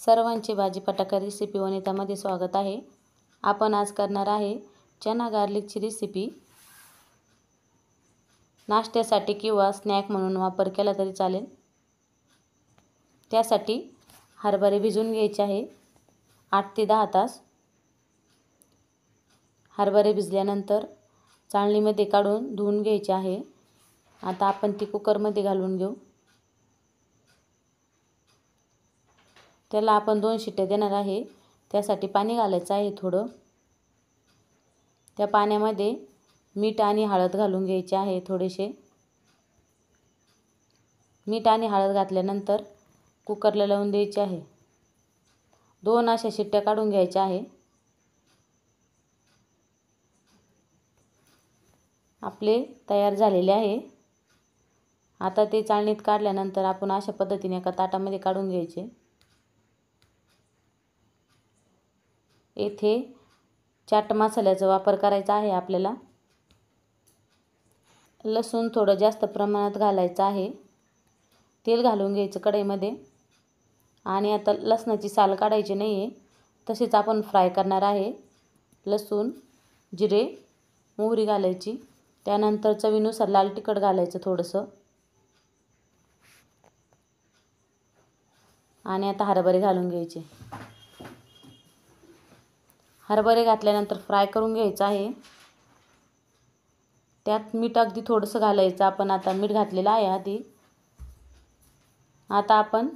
सर्वांचे भाजीपाटा रेसिपी वनितामध्ये स्वागत आहे। आपण आज करणार आहे चना गार्लिकची रेसिपी। नाश्त्यासाठी किंवा स्नॅक म्हणून वापर केला तरी चालेल। त्यासाठी हरभरे भिजवून घ्यायचे आहे 8 ते 10 तास। हरभरे भिजल्यानंतर चाळणीमध्ये काढून धुवून घ्यायचे आहे। आता आपण ती कुकरमध्ये घालून घेऊ। त्याला आपण 2 शिट्ट्या देणार आहे। त्यासाठी पाणी घालायचं आहे थोडं। त्या पाण्यामध्ये मीठ आणि हळद घालून घ्यायचे आहे थोडेसे। मीठ आणि हळद घातल्यानंतर कुकरला लावून द्यायचे आहे। 2 अशा शिट्ट्या काढून घ्यायच्या आहे। आपले तयार झालेले आहे। आता ते चाळणीत काढल्यानंतर आपण अशा पद्धतीने एका ताटामध्ये काढून घ्यायचे। येथे चाट मसाल्याचा वापर करायचा आहे आपल्याला। लसूण थोडं जास्त प्रमाणात घालायचं आहे। तेल घालून घ्यायचं कढईमध्ये आणि आता लसणाची साल काढायची नाही आहे, तसेच आपण फ्राय करणार आहे। लसूण, जिरे, मोहरी घालायची। त्यानंतर चवीनुसार लाल तिखट घालायचं थोडंसं आणि आता हरभरे घालून घ्यायचे। हरभरे घातल्यानंतर फ्राय करून घ्यायचं आहे। त्यात मीठ अगदी थोडंसं घालायचं। आपण आता मीठ घातलेलं आहे आधी। आता आपण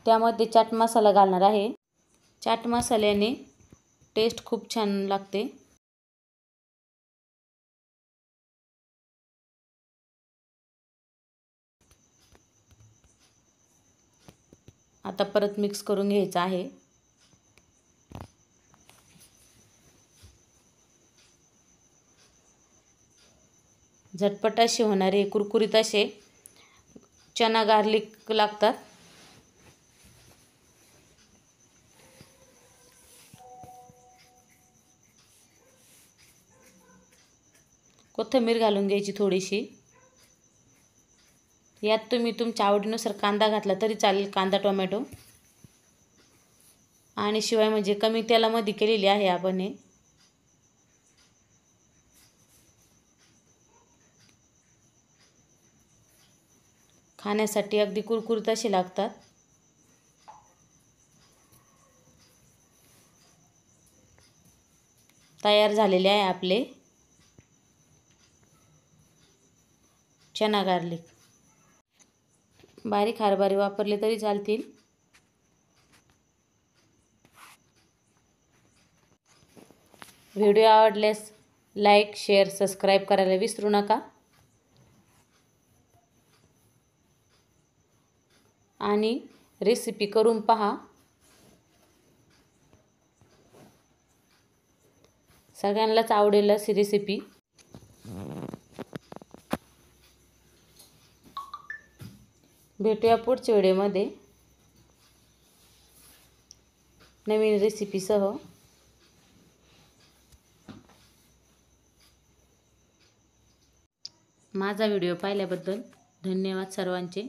त्यामध्ये चाट मसाला घालणार आहे। चाट मसाल्याने टेस्ट खूप छान लागते। आता परत मिक्स करून घ्यायचं आहे। झटपट असे होणारे कुरकुरीत असे चना गार्लिक लागतात। कोथिंबीर घालून घ्यायची थोडीशी। यात तुम्ही तुमच्या आवडीनुसार कांदा घातला तरी चालेल, कांदा टोमॅटो। आणि शिवाय म्हणजे कमी तेलामध्ये केलेली आहे आपण हे। खाण्यासाठी अगदी कुरकुरीत असे लागतात। तयार झालेले आहे आपले चना गार्लिक। बारीक हरभरे वापरले तरी चालतील। व्हिडिओ आवडल्यास लाईक, शेअर, सबस्क्राईब करायला विसरू नका। आणि रेसिपी करून पहा। सगळ्यांनाच आवडेल अशी रेसिपी। भेटूया पुढच्या व्हिडिओमध्ये नवीन रेसिपीसह। माझा व्हिडिओ पाहिल्याबद्दल धन्यवाद सर्वांचे।